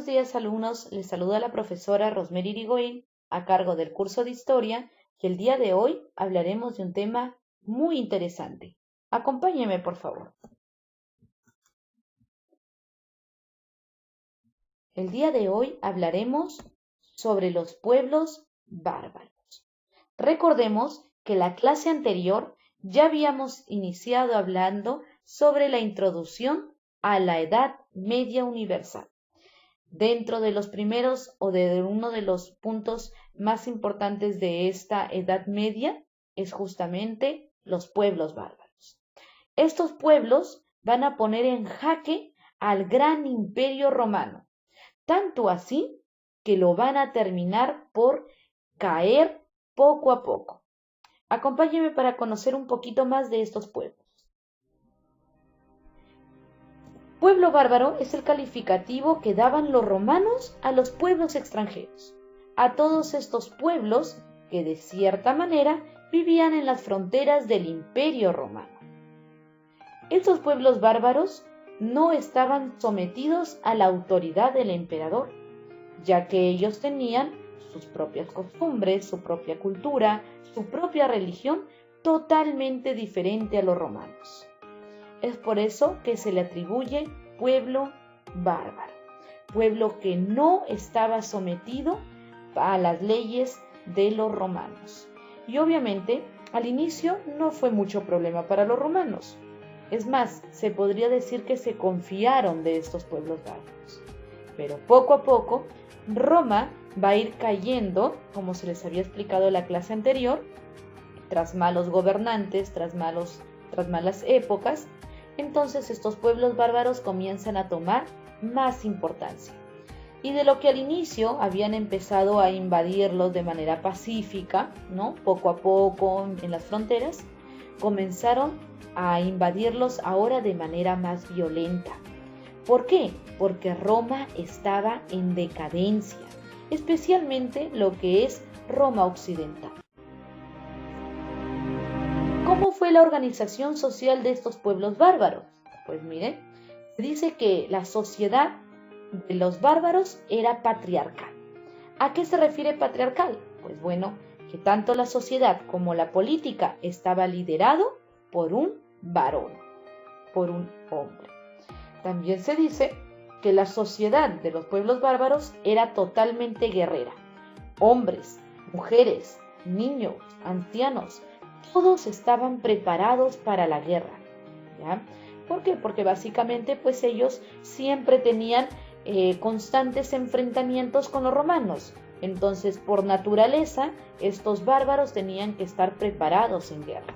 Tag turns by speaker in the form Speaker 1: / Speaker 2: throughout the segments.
Speaker 1: Buenos días, alumnos. Les saluda la profesora Rosemary Irigoyen a cargo del curso de Historia y el día de hoy hablaremos de un tema muy interesante. Acompáñeme, por favor. El día de hoy hablaremos sobre los pueblos bárbaros. Recordemos que la clase anterior ya habíamos iniciado hablando sobre la introducción a la Edad Media Universal. Dentro de los primeros o de uno de los puntos más importantes de esta Edad Media es justamente los pueblos bárbaros. Estos pueblos van a poner en jaque al gran imperio romano, tanto así que lo van a terminar por caer poco a poco. Acompáñeme para conocer un poquito más de estos pueblos. Pueblo bárbaro es el calificativo que daban los romanos a los pueblos extranjeros, a todos estos pueblos que de cierta manera vivían en las fronteras del Imperio Romano. Estos pueblos bárbaros no estaban sometidos a la autoridad del emperador, ya que ellos tenían sus propias costumbres, su propia cultura, su propia religión totalmente diferente a los romanos. Es por eso que se le atribuye pueblo bárbaro, pueblo que no estaba sometido a las leyes de los romanos. Y obviamente, al inicio no fue mucho problema para los romanos. Es más, se podría decir que se confiaron de estos pueblos bárbaros. Pero poco a poco, Roma va a ir cayendo, como se les había explicado en la clase anterior, tras malos gobernantes, tras malas épocas. Entonces estos pueblos bárbaros comienzan a tomar más importancia. Y de lo que al inicio habían empezado a invadirlos de manera pacífica, ¿no? Poco a poco en las fronteras, comenzaron a invadirlos ahora de manera más violenta. ¿Por qué? Porque Roma estaba en decadencia, especialmente lo que es Roma occidental. ¿Cómo fue la organización social de estos pueblos bárbaros? Pues miren, se dice que la sociedad de los bárbaros era patriarcal. ¿A qué se refiere patriarcal? Pues bueno, que tanto la sociedad como la política estaba liderado por un varón, por un hombre. También se dice que la sociedad de los pueblos bárbaros era totalmente guerrera. Hombres, mujeres, niños, ancianos, todos estaban preparados para la guerra, ¿ya? ¿Por qué? Porque básicamente pues ellos siempre tenían constantes enfrentamientos con los romanos. Entonces, por naturaleza, estos bárbaros tenían que estar preparados en guerra.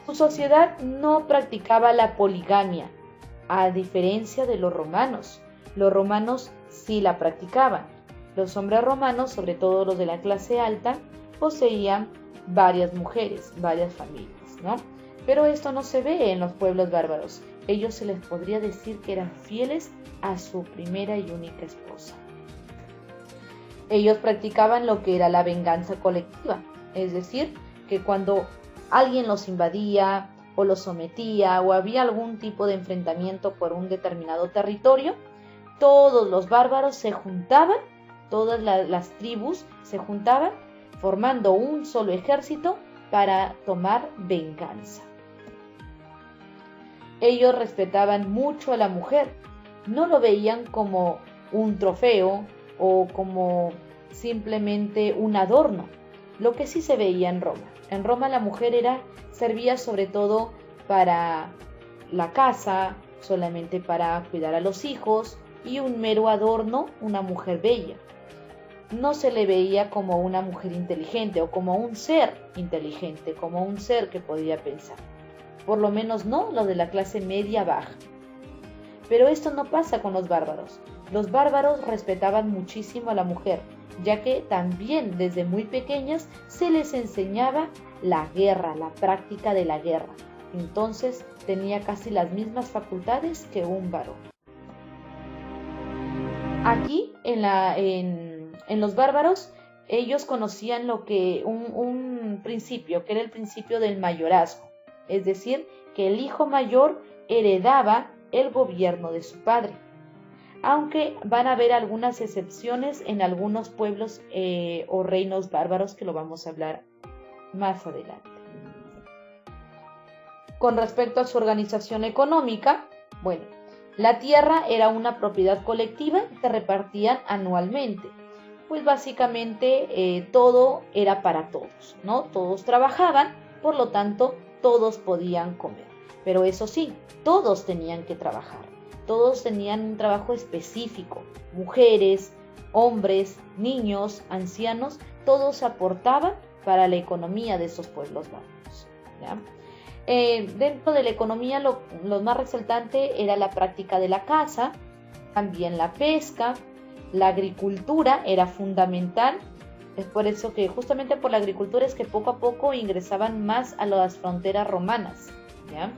Speaker 1: Su sociedad no practicaba la poligamia, a diferencia de los romanos. Los romanos sí la practicaban. Los hombres romanos, sobre todo los de la clase alta, poseían varias mujeres, varias familias, ¿no? Pero esto no se ve en los pueblos bárbaros. Ellos se les podría decir que eran fieles a su primera y única esposa. Ellos practicaban lo que era la venganza colectiva, es decir, que cuando alguien los invadía o los sometía o había algún tipo de enfrentamiento por un determinado territorio, todos los bárbaros se juntaban, todas las tribus se juntaban formando un solo ejército para tomar venganza. Ellos respetaban mucho a la mujer, no lo veían como un trofeo o como simplemente un adorno, lo que sí se veía en Roma. En Roma la mujer servía sobre todo para la casa, solamente para cuidar a los hijos y un mero adorno, una mujer bella. No se le veía como una mujer inteligente o como un ser inteligente, como un ser que podía pensar. Por lo menos no lo de la clase media baja. Pero esto no pasa con los bárbaros. Los bárbaros respetaban muchísimo a la mujer, ya que también desde muy pequeñas se les enseñaba la guerra, la práctica de la guerra. Entonces tenía casi las mismas facultades que un varón. Aquí en los bárbaros, ellos conocían lo que un principio, que era el principio del mayorazgo, es decir, que el hijo mayor heredaba el gobierno de su padre. aunque van a haber algunas excepciones en algunos pueblos o reinos bárbaros que lo vamos a hablar más adelante. Con respecto a su organización económica, bueno, la tierra era una propiedad colectiva que se repartían anualmente. Pues básicamente todo era para todos, ¿no? Todos trabajaban, por lo tanto, todos podían comer. Pero eso sí, todos tenían que trabajar. Todos tenían un trabajo específico. Mujeres, hombres, niños, ancianos, todos aportaban para la economía de esos pueblos bárbaros, ¿ya? Dentro de la economía lo más resaltante era la práctica de la caza, también la pesca, la agricultura era fundamental. Es por eso que justamente por la agricultura es que poco a poco ingresaban más a las fronteras romanas, ¿ya?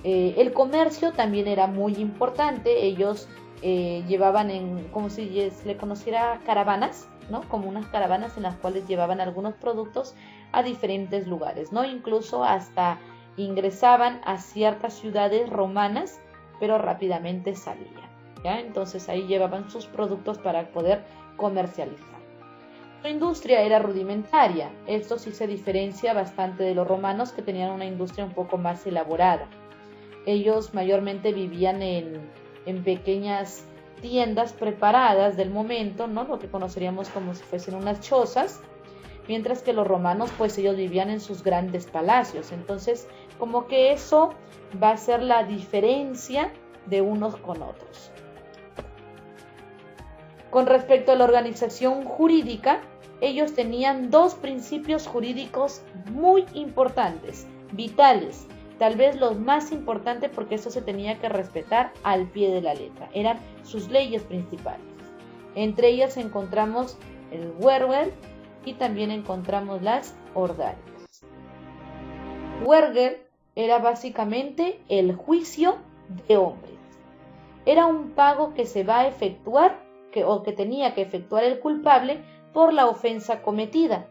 Speaker 1: El comercio también era muy importante. Ellos llevaban como si se le conociera caravanas, ¿no? Como unas caravanas en las cuales llevaban algunos productos a diferentes lugares, ¿no? Incluso hasta ingresaban a ciertas ciudades romanas, pero rápidamente salían, ¿ya? Entonces ahí llevaban sus productos para poder comercializar. Su industria era rudimentaria. Esto sí se diferencia bastante de los romanos, que tenían una industria un poco más elaborada. Ellos mayormente vivían en pequeñas tiendas preparadas del momento, ¿no? Lo que conoceríamos como si fuesen unas chozas, mientras que los romanos, pues ellos vivían en sus grandes palacios. Entonces, como que eso va a ser la diferencia de unos con otros. Con respecto a la organización jurídica, ellos tenían dos principios jurídicos muy importantes, vitales, tal vez los más importantes porque eso se tenía que respetar al pie de la letra. Eran sus leyes principales. Entre ellas encontramos el Werger y también encontramos las ordalias. Werger era básicamente el juicio de hombres. Era un pago que se va a efectuar o que tenía que efectuar el culpable por la ofensa cometida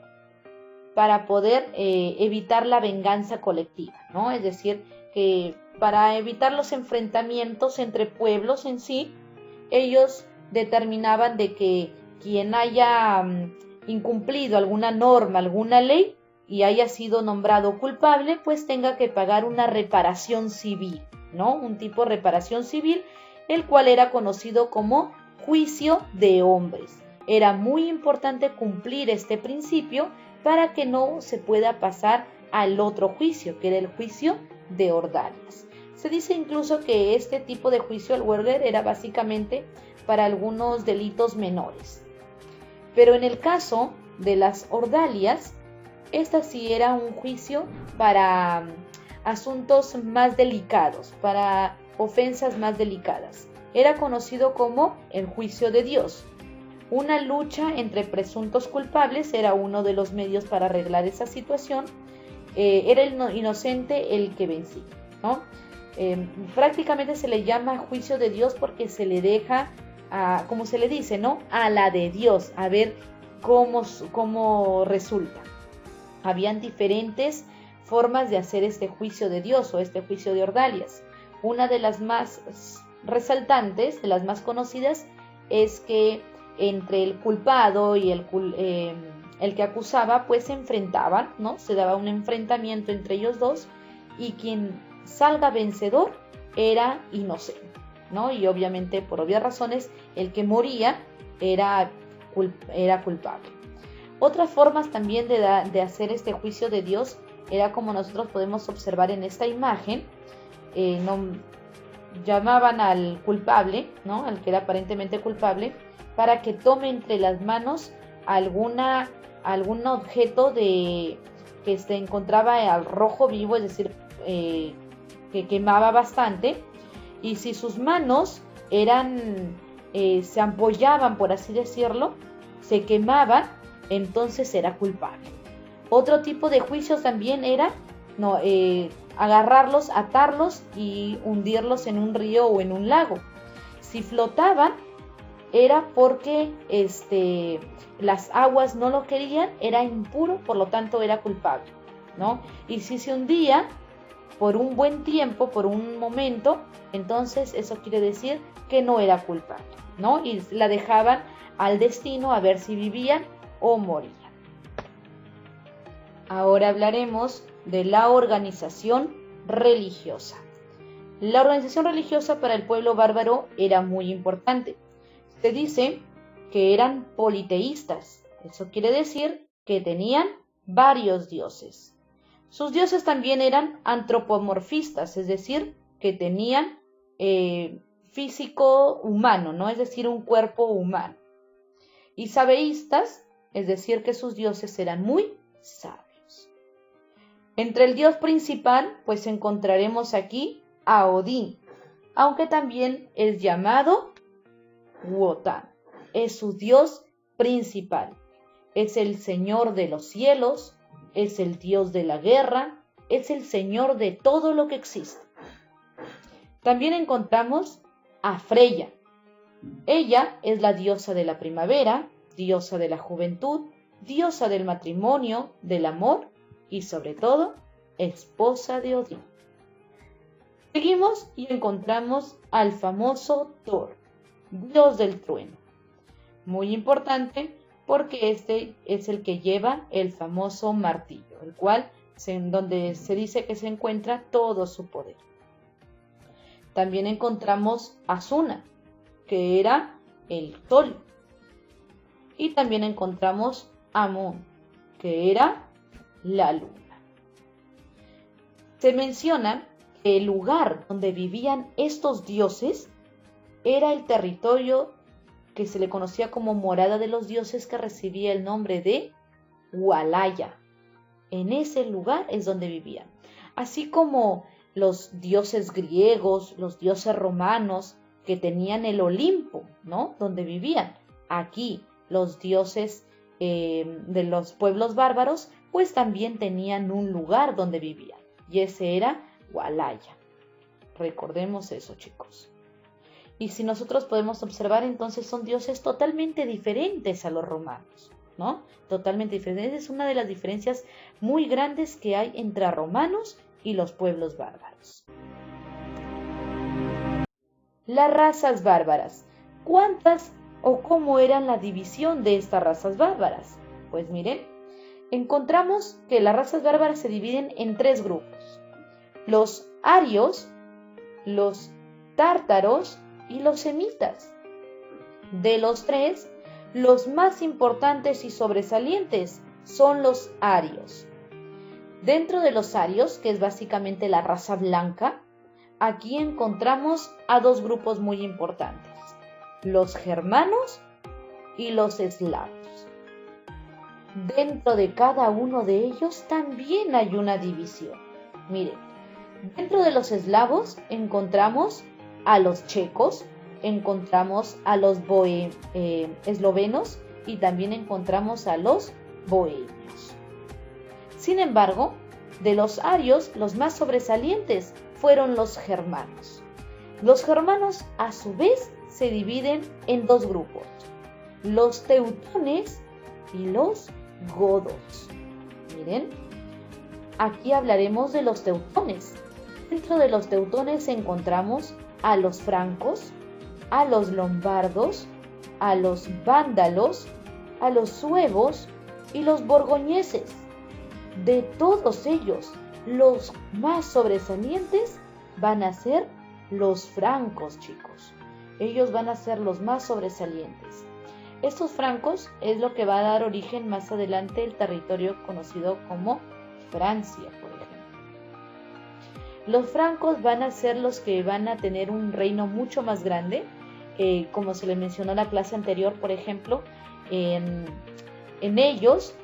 Speaker 1: para poder evitar la venganza colectiva, ¿no? Es decir, que para evitar los enfrentamientos entre pueblos en sí, ellos determinaban de que quien haya incumplido alguna norma, alguna ley y haya sido nombrado culpable, pues tenga que pagar una reparación civil, ¿no? Un tipo de reparación civil, el cual era conocido como juicio de hombres. Era muy importante cumplir este principio para que no se pueda pasar al otro juicio, que era el juicio de ordalias. Se dice incluso que este tipo de juicio, el Werger, era básicamente para algunos delitos menores. Pero en el caso de las ordalias, esta sí era un juicio para asuntos más delicados, para ofensas más delicadas. Era conocido como el juicio de Dios. Una lucha entre presuntos culpables era uno de los medios para arreglar esa situación. Era el inocente el que vencía, ¿no? Prácticamente se le llama juicio de Dios porque se le deja, como se le dice, ¿no? A la de Dios, a ver cómo resulta. Habían diferentes formas de hacer este juicio de Dios o este juicio de ordalias. Una de las más resaltantes, de las más conocidas, es que entre el culpado y el que acusaba, pues se enfrentaban, ¿no? Se daba un enfrentamiento entre ellos dos y quien salga vencedor era inocente, ¿no? Y obviamente, por obvias razones, el que moría era culpable. Otras formas también de hacer este juicio de Dios era como nosotros podemos observar en esta imagen. Llamaban al culpable, ¿no? Al que era aparentemente culpable, para que tome entre las manos algún objeto que se encontraba al rojo vivo, es decir, que quemaba bastante, y si sus manos se ampollaban, por así decirlo, se quemaban, entonces era culpable. Otro tipo de juicios también era agarrarlos, atarlos y hundirlos en un río o en un lago. Si flotaban, era porque las aguas no lo querían, era impuro, por lo tanto era culpable, ¿no? Y si se hundía, por un buen tiempo, por un momento, entonces eso quiere decir que no era culpable, ¿no? Y la dejaban al destino a ver si vivían o morían. Ahora hablaremos de la organización religiosa. La organización religiosa para el pueblo bárbaro era muy importante. Se dice que eran politeístas. Eso quiere decir que tenían varios dioses. Sus dioses también eran antropomorfistas, es decir, que tenían físico humano, ¿no? Es decir, un cuerpo humano. Y sabeístas, es decir, que sus dioses eran muy sabios. Entre el dios principal, pues encontraremos aquí a Odín, aunque también es llamado Wotan. Es su dios principal. Es el señor de los cielos, es el dios de la guerra, es el señor de todo lo que existe. También encontramos a Freya. Ella es la diosa de la primavera, diosa de la juventud, diosa del matrimonio, del amor y sobre todo, esposa de Odín. Seguimos y encontramos al famoso Thor, dios del trueno. Muy importante porque este es el que lleva el famoso martillo, el cual donde se dice que se encuentra todo su poder. También encontramos a Suna, que era el sol. Y también encontramos a Mun, que era la luna. Se menciona que el lugar donde vivían estos dioses era el territorio que se le conocía como morada de los dioses, que recibía el nombre de Walhalla. En ese lugar es donde vivían. Así como los dioses griegos, los dioses romanos, que tenían el Olimpo, ¿no? Donde vivían. Aquí los dioses de los pueblos bárbaros, pues también tenían un lugar donde vivían. Y ese era Walhalla. Recordemos eso, chicos. Y si nosotros podemos observar, entonces son dioses totalmente diferentes a los romanos, ¿no? Totalmente diferentes. Es una de las diferencias muy grandes que hay entre romanos y los pueblos bárbaros. Las razas bárbaras. ¿Cuántas o cómo eran la división de estas razas bárbaras? Pues miren, encontramos que las razas bárbaras se dividen en 3 grupos. Los arios, los tártaros y los semitas. De los 3, los más importantes y sobresalientes son los arios. Dentro de los arios, que es básicamente la raza blanca, aquí encontramos a 2 grupos muy importantes, los germanos y los eslavos. Dentro de cada uno de ellos también hay una división. Miren, dentro de los eslavos encontramos a los checos, encontramos a los eslovenos y también encontramos a los bohemios. Sin embargo, de los arios, los más sobresalientes fueron los germanos. Los germanos, a su vez, se dividen en 2 grupos, los teutones y los godos. Miren, aquí hablaremos de los teutones. Dentro de los teutones encontramos a los francos, a los lombardos, a los vándalos, a los suevos y los borgoñeses. De todos ellos, los más sobresalientes van a ser los francos, chicos. Ellos van a ser los más sobresalientes. Estos francos es lo que va a dar origen más adelante el territorio conocido como Francia, por ejemplo. Los francos van a ser los que van a tener un reino mucho más grande, como se les mencionó en la clase anterior, por ejemplo, de ellos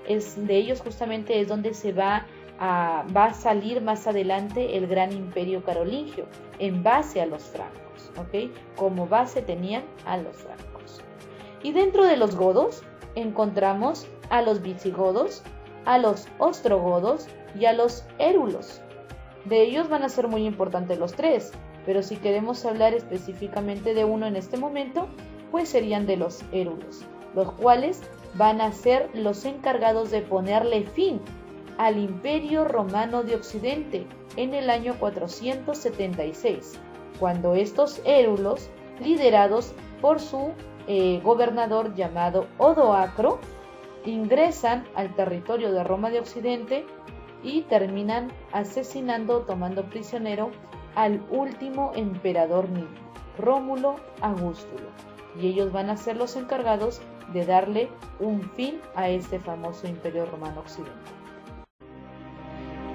Speaker 1: justamente es donde va a salir más adelante el gran imperio carolingio, en base a los francos, ¿ok? Como base tenían a los francos. Y dentro de los godos encontramos a los visigodos, a los ostrogodos y a los érulos. De ellos van a ser muy importantes los 3, pero si queremos hablar específicamente de uno en este momento, pues serían de los érulos, los cuales van a ser los encargados de ponerle fin al Imperio Romano de Occidente en el año 476, cuando estos érulos, liderados por su gobernador llamado Odoacro, ingresan al territorio de Roma de Occidente y terminan asesinando, tomando prisionero al último emperador mismo, Rómulo Augustulo. Y ellos van a ser los encargados de darle un fin a este famoso Imperio Romano Occidental.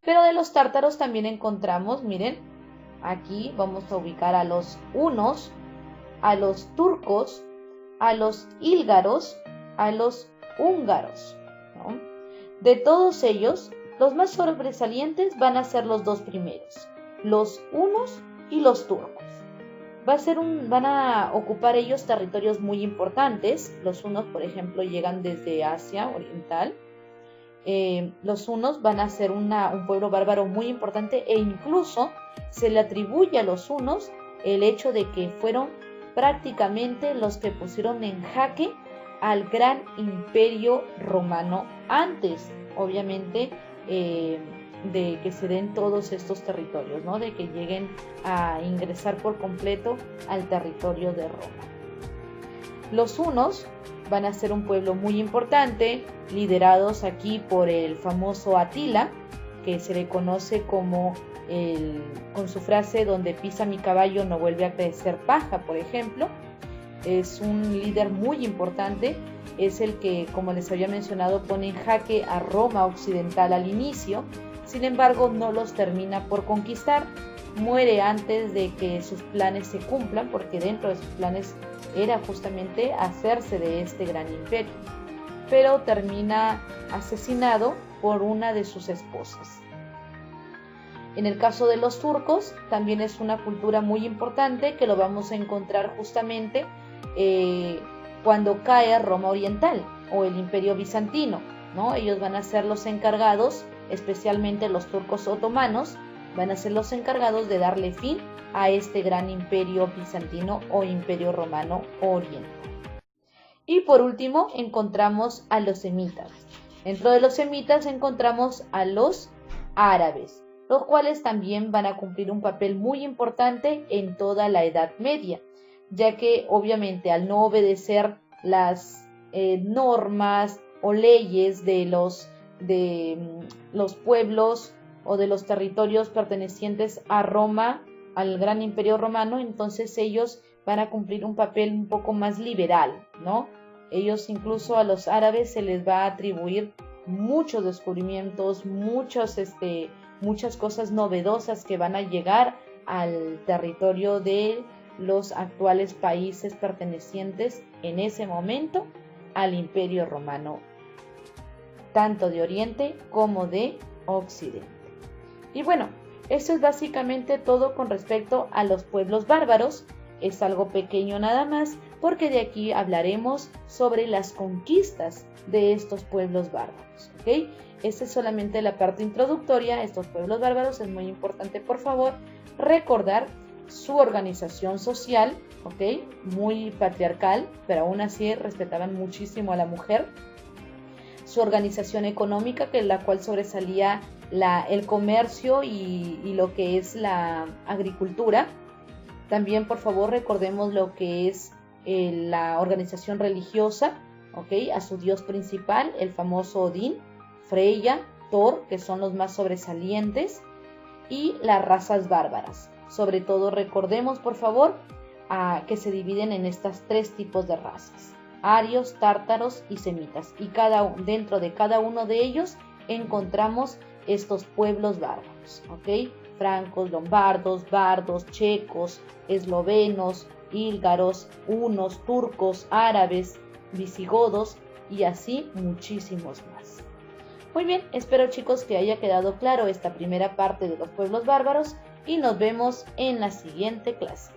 Speaker 1: Pero de los tártaros también encontramos, miren, aquí vamos a ubicar a los hunos, a los turcos, a los ílgaros, a los húngaros, ¿no? De todos ellos, los más sobresalientes van a ser los dos primeros, los hunos y los turcos. Van a ocupar ellos territorios muy importantes. Los hunos, por ejemplo, llegan desde Asia Oriental. Los hunos van a ser un pueblo bárbaro muy importante, e incluso se le atribuye a los hunos el hecho de que fueron prácticamente los que pusieron en jaque al gran imperio romano antes, obviamente, de que se den todos estos territorios, ¿no? De que lleguen a ingresar por completo al territorio de Roma. Los hunos van a ser un pueblo muy importante, liderados aquí por el famoso Atila, que se le conoce como con su frase "donde pisa mi caballo no vuelve a crecer paja", por ejemplo. Es un líder muy importante, es el que, como les había mencionado, pone en jaque a Roma Occidental al inicio. Sin embargo, no los termina por conquistar, muere antes de que sus planes se cumplan, porque dentro de sus planes era justamente hacerse de este gran imperio, pero termina asesinado por una de sus esposas. En el caso de los turcos, también es una cultura muy importante, que lo vamos a encontrar justamente cuando cae Roma Oriental o el Imperio Bizantino, ¿no? Ellos van a ser los encargados, especialmente los turcos otomanos, van a ser los encargados de darle fin a este gran imperio bizantino o imperio romano oriental. Y por último encontramos a los semitas. Dentro de los semitas encontramos a los árabes, los cuales también van a cumplir un papel muy importante en toda la Edad Media, ya que obviamente al no obedecer las normas o leyes de los pueblos o de los territorios pertenecientes a Roma, al gran imperio romano, entonces ellos van a cumplir un papel un poco más liberal, ¿no? Ellos, incluso a los árabes, se les va a atribuir muchos descubrimientos, muchas cosas novedosas que van a llegar al territorio de los actuales países pertenecientes en ese momento al Imperio Romano, tanto de Oriente como de Occidente. Y bueno, eso es básicamente todo con respecto a los pueblos bárbaros. Es algo pequeño nada más, porque de aquí hablaremos sobre las conquistas de estos pueblos bárbaros, ¿ok? Esta es solamente la parte introductoria a estos pueblos bárbaros. Es muy importante, por favor, recordar su organización social, ¿ok? Muy patriarcal, pero aún así respetaban muchísimo a la mujer. Su organización económica, que es la cual sobresalía el comercio y lo que es la agricultura. También, por favor, recordemos lo que es la organización religiosa, ¿ok? A su dios principal, el famoso Odín, Freya, Thor, que son los más sobresalientes, y las razas bárbaras. Sobre todo recordemos, por favor, que se dividen en estas tres tipos de razas: arios, tártaros y semitas. Y dentro de cada uno de ellos encontramos estos pueblos bárbaros, ¿ok? Francos, lombardos, bardos, checos, eslovenos, ílgaros, hunos, turcos, árabes, visigodos y así muchísimos más. Muy bien, espero, chicos, que haya quedado claro esta primera parte de los pueblos bárbaros y nos vemos en la siguiente clase.